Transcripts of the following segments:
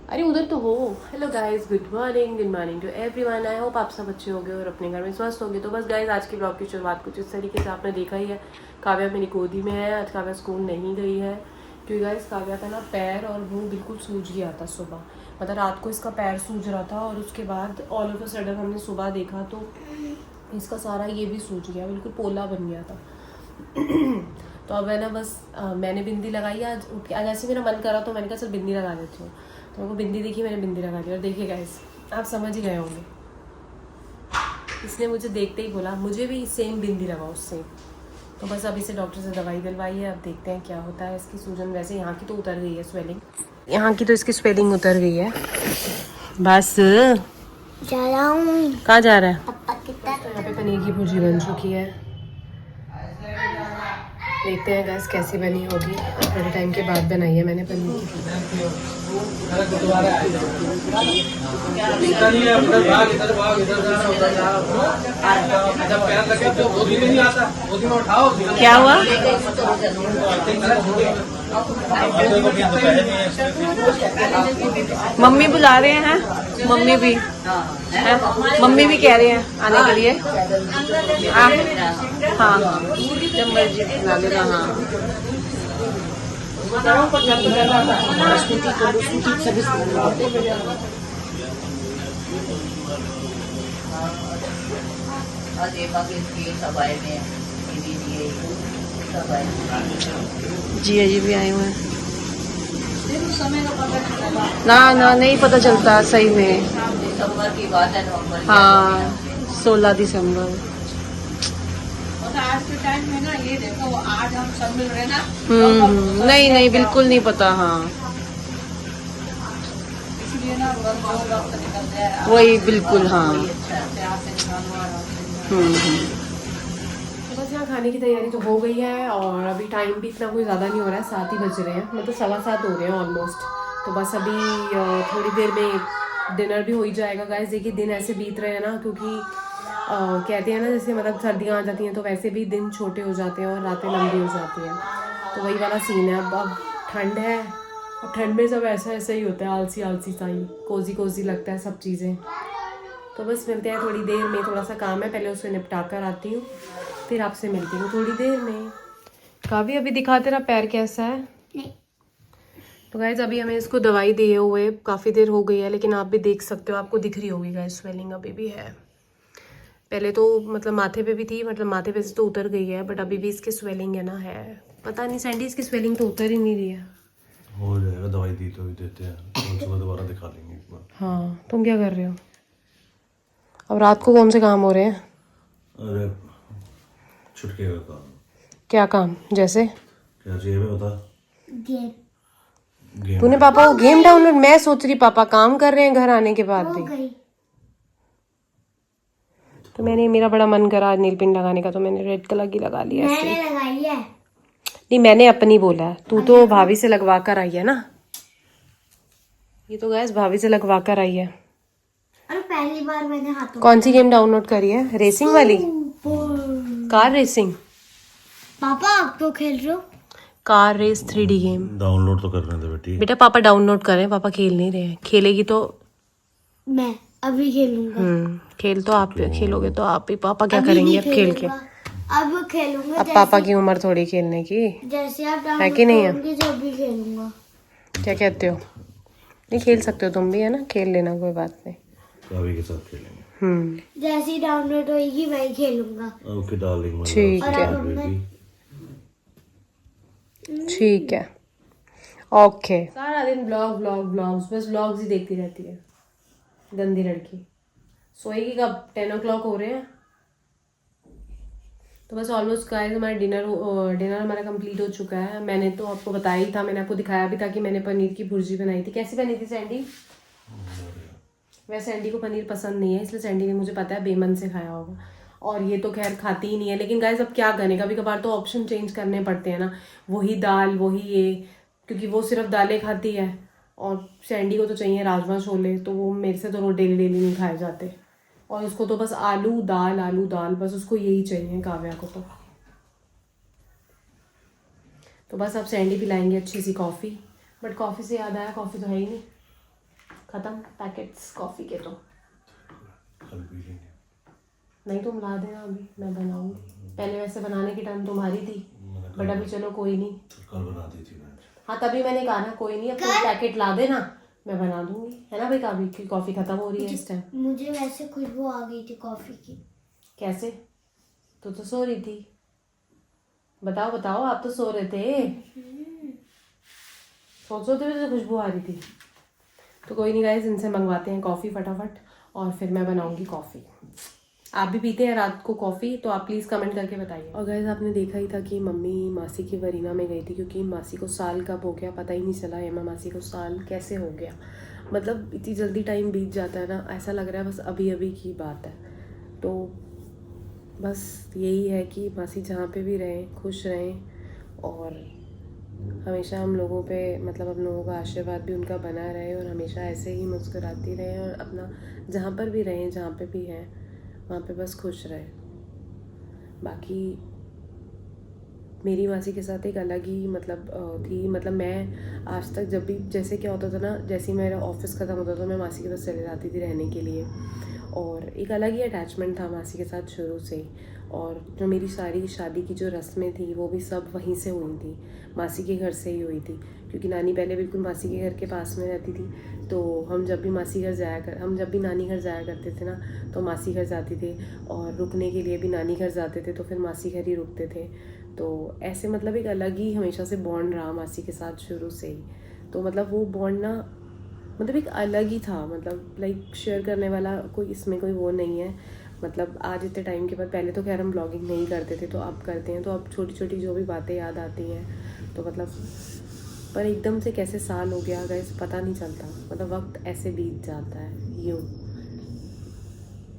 अरे उधर तो हो। Hello guys, good morning to everyone. I hope आप सब अच्छे होंगे और अपने घर में स्वस्थ होंगे। तो बस गाइस, आज की ब्लॉग की शुरुआत कुछ इस तरीके से आपने देखा ही है। काव्या मेरी गोदी में है। आज काव्या स्कूल नहीं गई है क्योंकि गाइस काव्या का ना पैर और मुंह बिल्कुल सूज गया था सुबह। मतलब रात को इसका पैर सूज रहा था और उसके बाद ऑल ऑफ अ सडन हमने सुबह देखा तो इसका सारा ये भी सूज गया, बिल्कुल पोला बन गया था। तो अब है ना बस मैंने बिंदी लगाई आज उठ के। आज ऐसे मेरा मन करा तो मैंने कहा चल बिंदी लगा देती हूँ। तो मेरे को बिंदी देखी, मैंने बिंदी लगा दी। और देखिए गाइस, आप समझ ही गए होंगे, इसने मुझे देखते ही बोला मुझे भी सेम बिंदी लगाओ सेम। तो बस अभी से डॉक्टर से दवाई दिलवाई है। अब देखते हैं क्या होता है। इसकी सूजन वैसे यहाँ की तो उतर गई है, स्वेलिंग यहाँ की तो इसकी स्वेलिंग उतर गई है। बस जा रहा हूँ। कहाँ जा रहा है? पापा के साथ। तो यहाँ पे पनीर की भुर्जी बन चुकी है। देखते हैं गैस कैसी बनी होगी। थोड़े टाइम के बाद बनाई है मैंने पनीर की। क्या हुआ? मम्मी बुला रहे हैं, मम्मी भी है? मम्मी भी कह रहे हैं आने के लिए। हाँ जब मर्जी बुला लेना। हाँ जी जी भी आए हुए हैं। ना ना नहीं पता चलता सही में। दिसंबर की बात है, नवंबर की हाँ 16 दिसंबर। आज के टाइम में ना ये देखो, आज हम सब मिल रहे ना। नहीं नहीं बिल्कुल नहीं पता। हाँ इसलिए ना वक्त निकल गया। वही बिल्कुल। हाँ प्यार से निकालना। तो बस यहाँ खाने की तैयारी तो हो गई है और अभी टाइम भी इतना कोई ज़्यादा नहीं हो रहा है, 7 ही बज रहे हैं, मतलब 7:15 हो रहे हैं ऑलमोस्ट। तो बस अभी थोड़ी देर में डिनर भी हो ही जाएगा गाइस। देखिए दिन ऐसे बीत रहे हैं ना, क्योंकि कहते हैं ना जैसे मतलब सर्दियाँ आ जाती हैं तो वैसे भी दिन छोटे हो जाते हैं और रातें लंबी हो जाती हैं। तो वही वाला सीन है। अब ठंड है और ठंड में सब ऐसा ऐसा ही होता है, आलसी आलसी सा ही, कोजी कोजी लगता है सब चीज़ें। तो बस मिलते हैं थोड़ी देर में। थोड़ा सा काम है, पहले उसे निपटा कर आती हूँ, फिर आपसे मिलती हूँ थोड़ी देर में। काफी अभी दिखा तेरा पैर कैसा है। नहीं। तो गाइज अभी हमें इसको दवाई दिए हुए काफ़ी देर हो गई है, लेकिन आप भी देख सकते हो, आपको दिख रही होगी गाइज स्वेलिंग अभी भी है। पहले तो मतलब माथे पे भी थी, मतलब माथे पे से तो उतर गई है, बट अभी भी इसकी स्वेलिंग है ना, है। पता नहीं सैंडी, इसकी स्वेलिंग तो उतर ही नहीं रही है। हो जाएगा, दवाई दी तो भी देते हैं, कल सुबह दोबारा दिखा लेंगे एक बार। हाँ तुम क्या कर रहे हो? अब रात को कौन से काम हो रहे हैं? अरे छुटके का काम। क्या काम? जैसे क्या चाहिए मैं बता। गेम गेम तूने पापा को गेम डाउनलोड? मैं सोच रही पापा काम कर रहे हैं घर आने के बाद हो भी। गई। तो मैंने, मेरा बड़ा मन करा नील पिन लगाने का, तो मैंने रेड कलर की लगा लिया ऐसे। मैंने लगाई है। नहीं मैंने अपनी बोला है, तू तो भाभी से लगवा कर आई है ना। ये तो गैस भाभी से लगवा कर आई है। और पहली बार मैंने हाथों कौन सी गेम डाउनलोड करी है? रेसिंग वाली, कार रेसिंग। पापा आप तो खेल रहे हो। Car race 3D game. Download तो करने दे बेटी। बेटा पापा डाउनलोड करें, पापा खेल नहीं रहे हैं। खेलेगी तो मैं अभी खेलूंगा। खेल तो आप खेलोगे तो आप ही। पापा क्या अभी करेंगे नहीं अब खेल के? खेलूंगा। अब खेलूंगा। अब पापा की उम्र थोड़ी खेलने की जैसे आप है डाउनलोड कि नहीं है? करोगे जब भी खेलूंगा। क्या कहते हो? नहीं खेल सकते हो तुम भी, है ना, खेल लेना, कोई बात नहीं। भाभी के साथ खेलेंगे। जैसे ही डाउनलोड होएगी वही खेलूंगा। Okay darling. ठीक और है। अब मैं ठीक है ओके। सारा दिन ब्लॉग्स, बस ब्लॉग्स ही देखती रहती है गंदी लड़की। सोएगी कब? 10 o'clock हो रहे हैं। तो बस ऑलमोस्ट गाइस हमारा डिनर हमारा कंप्लीट हो चुका है। मैंने तो आपको बताया ही था, मैंने आपको दिखाया भी था कि मैंने पनीर की भुर्जी बनाई थी। कैसी बनी थी सैंडी? वैसे सैंडी को पनीर पसंद नहीं है, इसलिए सैंडी ने, मुझे पता है, बेमन से खाया होगा। और ये तो खैर खाती ही नहीं है। लेकिन गाइस अब क्या करें, कभी कभार तो ऑप्शन चेंज करने पड़ते हैं ना। वही दाल वही ये, क्योंकि वो सिर्फ दालें खाती है और सैंडी को तो चाहिए राजमा छोले। तो वो मेरे से तो रोज डेली डेली नहीं खाए जाते। और उसको तो बस आलू दाल, बस उसको यही चाहिए काव्या को तो बस अब सैंडी पिलाएंगे अच्छी सी कॉफ़ी। बट कॉफ़ी से याद आया, कॉफ़ी तो है ही नहीं। ख़त्म पैकेट्स कॉफ़ी के तो कल पी लेंगे। नहीं, तुम ला देना, अभी मैं बनाऊंगी। पहले वैसे बनाने की टर्न तुम्हारी थी, बट अभी चलो कोई नहीं। कल बना दी थी मैं। हाँ, तभी मैंने कहा ना कोई नहीं, अब तुम पैकेट ला देना, मैं बना दूंगी, है ना भाई। काफी की कॉफ़ी ख़त्म हो रही है इस टाइम। मुझे वैसे खुशबू आ गई थी कॉफी की। कैसे? तो सो रही थी। बताओ बताओ, आप तो सो रहे थे। सोते हुए खुशबू आ रही थी। तो कोई नहीं गाइस, इनसे मंगवाते हैं कॉफ़ी फटाफट और फिर मैं बनाऊंगी कॉफ़ी। आप भी पीते हैं रात को कॉफ़ी? तो आप प्लीज़ कमेंट करके बताइए। और गाइस, आपने देखा ही था कि मम्मी मासी की वरीना में गई थी, क्योंकि मासी को साल कब हो गया पता ही नहीं चला। एमा मासी को साल कैसे हो गया, मतलब इतनी जल्दी टाइम बीत जाता है ना, ऐसा लग रहा है बस अभी अभी की बात है। तो बस यही है कि मासी जहाँ पे भी रहें खुश रहें और हमेशा हम लोगों पे, मतलब हम लोगों का आशीर्वाद भी उनका बना रहे और हमेशा ऐसे ही मुस्कुराती रहे और अपना जहाँ पर भी रहें, जहाँ पे भी हैं वहाँ पे बस खुश रहें। बाकी मेरी मासी के साथ एक अलग ही मतलब थी, मतलब मैं आज तक जब भी, जैसे क्या होता था ना, जैसे ही मेरा ऑफिस ख़त्म होता था मैं मासी के पास चले जाती थी रहने के लिए, और एक अलग ही अटैचमेंट था मासी के साथ शुरू से ही। और जो मेरी सारी शादी की जो रस्में थी वो भी सब वहीं से हुई थी, मासी के घर से ही हुई थी, क्योंकि नानी पहले बिल्कुल मासी के घर के पास में रहती थी। तो हम जब भी नानी घर जाया करते थे ना, तो मासी घर जाते थे, और रुकने के लिए भी नानी घर जाते थे तो फिर मासी घर ही रुकते थे। तो ऐसे मतलब एक अलग ही हमेशा से बॉन्ड रहा मासी के साथ शुरू से ही। तो मतलब वो बॉन्ड ना, मतलब एक अलग ही था, मतलब लाइक शेयर करने वाला कोई इसमें कोई वो नहीं है। मतलब आज इतने टाइम के बाद, पहले तो खैर हम ब्लॉगिंग नहीं करते थे, तो अब करते हैं, तो अब छोटी छोटी जो भी बातें याद आती हैं, तो मतलब पर एकदम से कैसे साल हो गया गाइस पता नहीं चलता, मतलब वक्त ऐसे बीत जाता है यूँ।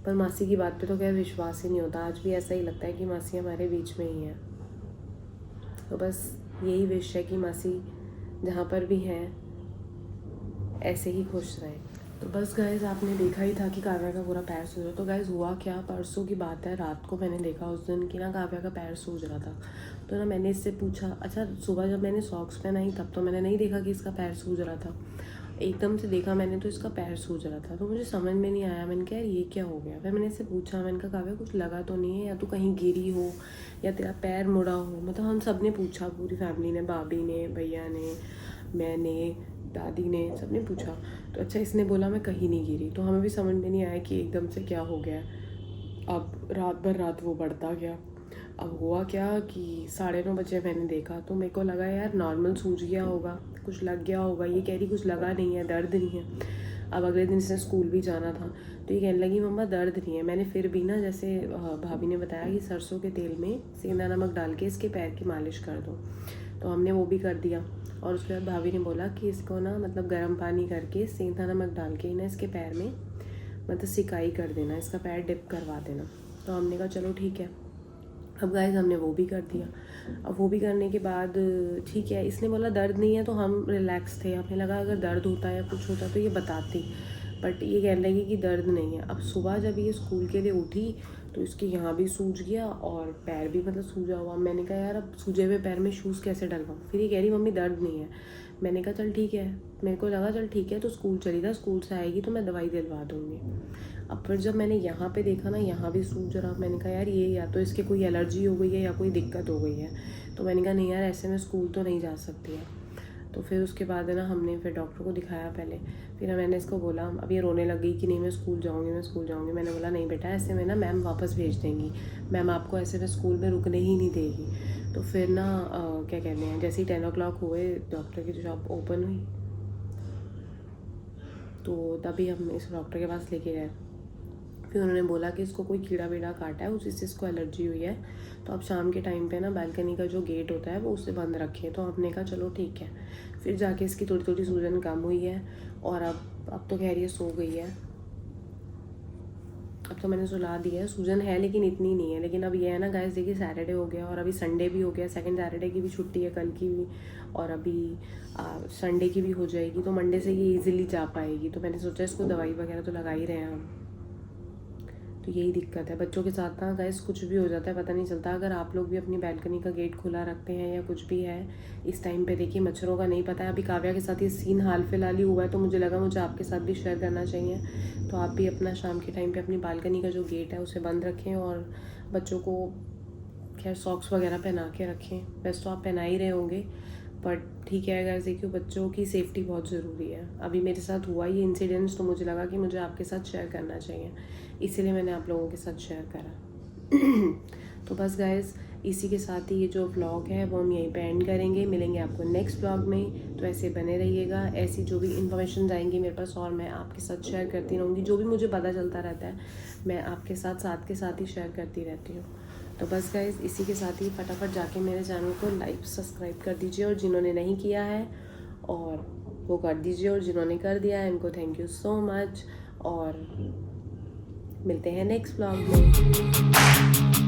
पर मासी की बात पे तो खैर विश्वास ही नहीं होता, आज भी ऐसा ही लगता है कि मासी हमारे बीच में ही है। तो बस यही विश है कि मासी जहाँ पर भी हैं ऐसे ही खुश रहें। तो बस गाइज़, आपने देखा ही था कि काव्या का पूरा पैर सूज रहा। तो गाइज़ हुआ क्या, परसों की बात है, रात को मैंने देखा उस दिन कि ना काव्या का पैर सूज रहा था। तो ना मैंने इससे पूछा, अच्छा सुबह जब मैंने सॉक्स पहनाई तब तो मैंने नहीं देखा कि इसका पैर सूज रहा था, एकदम से देखा मैंने तो इसका पैर सूज रहा था। तो मुझे समझ में नहीं आया, मैंने कहा यार ये क्या हो गया। फिर मैंने इससे पूछा, मैंने कहा काव्या कुछ लगा तो नहीं है, या तो कहीं गिरी हो या तेरा पैर मुड़ा हो। मतलब हम सब ने पूछा, पूरी फैमिली ने, भाभी ने, भैया ने, मैंने, दादी ने, सब ने पूछा। तो अच्छा इसने बोला मैं कहीं नहीं गिरी। तो हमें भी समझ में नहीं आया कि एकदम से क्या हो गया। अब रात भर रात वो बढ़ता गया। अब हुआ क्या कि 9:30 बजे मैंने देखा, तो मेरे को लगा यार नॉर्मल सूज गया होगा, कुछ लग गया होगा। ये कह रही कुछ लगा नहीं है, दर्द नहीं है। अब अगले दिन इसने स्कूल भी जाना था, तो ये कहने लगी मम्मा दर्द नहीं है। मैंने फिर भी ना, जैसे भाभी ने बताया कि सरसों के तेल में सेंधा नमक डाल के इसके पैर की मालिश कर दो, तो हमने वो भी कर दिया। और उसके बाद भाभी ने बोला कि इसको ना मतलब गर्म पानी करके सेंधा नमक डाल के ना इसके पैर में मतलब सिकाई कर देना, इसका पैर डिप करवा देना। तो हमने कहा चलो ठीक है। अब गाइस हमने वो भी कर दिया। अब वो भी करने के बाद ठीक है, इसने बोला दर्द नहीं है, तो हम रिलैक्स थे। हमें लगा अगर दर्द होता या कुछ होता तो ये बताती, बट ये कहने लगी कि दर्द नहीं है। अब सुबह जब ये स्कूल के लिए उठी तो इसके यहाँ भी सूज गया और पैर भी मतलब सूजा हुआ। मैंने कहा यार अब सूजे हुए पैर में शूज़ कैसे डलवाऊँ। फिर ये कह रही मम्मी दर्द नहीं है। मैंने कहा चल ठीक है, मेरे को लगा चल ठीक है, तो स्कूल चली जा, स्कूल से आएगी तो मैं दवाई दिलवा दूँगी। अब फिर जब मैंने यहाँ पे देखा ना, यहाँ भी सूज रहा। मैंने कहा यार ये या तो इसके कोई एलर्जी हो गई है या कोई दिक्कत हो गई है। तो मैंने कहा नहीं यार ऐसे में स्कूल तो नहीं जा सकती है। तो फिर उसके बाद है ना हमने फिर डॉक्टर को दिखाया पहले। फिर मैंने इसको बोला, अब ये रोने लग गई कि नहीं मैं स्कूल जाऊँगी, मैं स्कूल जाऊँगी। मैंने बोला नहीं बेटा, ऐसे में ना मैम वापस भेज देंगी, मैम आपको ऐसे में स्कूल में रुकने ही नहीं देगी। तो फिर ना क्या कहते हैं, जैसे ही 10 o'clock हुए डॉक्टर की शॉप ओपन हुई, तो तभी हम इस डॉक्टर के पास लेके गए। फिर उन्होंने बोला कि इसको कोई कीड़ा वीड़ा काटा है, उसी से इसको एलर्जी हुई है, तो अब शाम के टाइम पे ना बालकनी का जो गेट होता है वो उससे बंद रखें। तो हमने कहा चलो ठीक है। फिर जाके इसकी थोड़ी थोड़ी सूजन कम हुई है और अब तो खैर ये सो गई है। अब तो मैंने सुला दिया है, सूजन है लेकिन इतनी नहीं है। लेकिन अब ये है ना गाइस, देखिए सैटरडे हो गया और अभी संडे भी हो गया, सेकंड सैटरडे की भी छुट्टी है कल की भी, और अभी संडे की भी हो जाएगी, तो मंडे से ये ईजिली जा पाएगी। तो मैंने सोचा इसको दवाई वगैरह तो लगा ही रहे हैं हम, तो यही दिक्कत है बच्चों के साथ ना गाइस, कुछ भी हो जाता है पता नहीं चलता। अगर आप लोग भी अपनी बैल्कनी का गेट खुला रखते हैं या कुछ भी है इस टाइम पे, देखिए मच्छरों का नहीं पता है। अभी काव्या के साथ ये सीन हाल फिलहाल ही हुआ है, तो मुझे लगा मुझे आपके साथ भी शेयर करना चाहिए। तो आप भी अपना शाम के टाइम पे अपनी बालकनी का जो गेट है उसे बंद रखें और बच्चों को खैर सॉक्स वगैरह पहना के रखें। वैसे तो आप पहना ही रहे होंगे, बट ठीक है गाइस, देखिए बच्चों की सेफ्टी बहुत ज़रूरी है। अभी मेरे साथ हुआ ये इंसिडेंट्स, तो मुझे लगा कि मुझे आपके साथ शेयर करना चाहिए, इसीलिए मैंने आप लोगों के साथ शेयर करा। तो बस गाइस, इसी के साथ ही ये जो व्लॉग है वो हम यहीं पे एंड करेंगे। मिलेंगे आपको नेक्स्ट व्लॉग में, तो ऐसे बने रहिएगा। ऐसी जो भी इन्फॉर्मेशन आएंगी मेरे पास और मैं आपके साथ शेयर करती रहूँगी। जो भी मुझे पता चलता रहता है मैं आपके साथ ही शेयर करती रहती हूँ। तो बस गाइस, इसी के साथ ही फटाफट जाके मेरे चैनल को लाइक सब्सक्राइब कर दीजिए, और जिन्होंने नहीं किया है और वो कर दीजिए, और जिन्होंने कर दिया है उनको थैंक यू सो मच। और मिलते हैं नेक्स्ट व्लॉग में।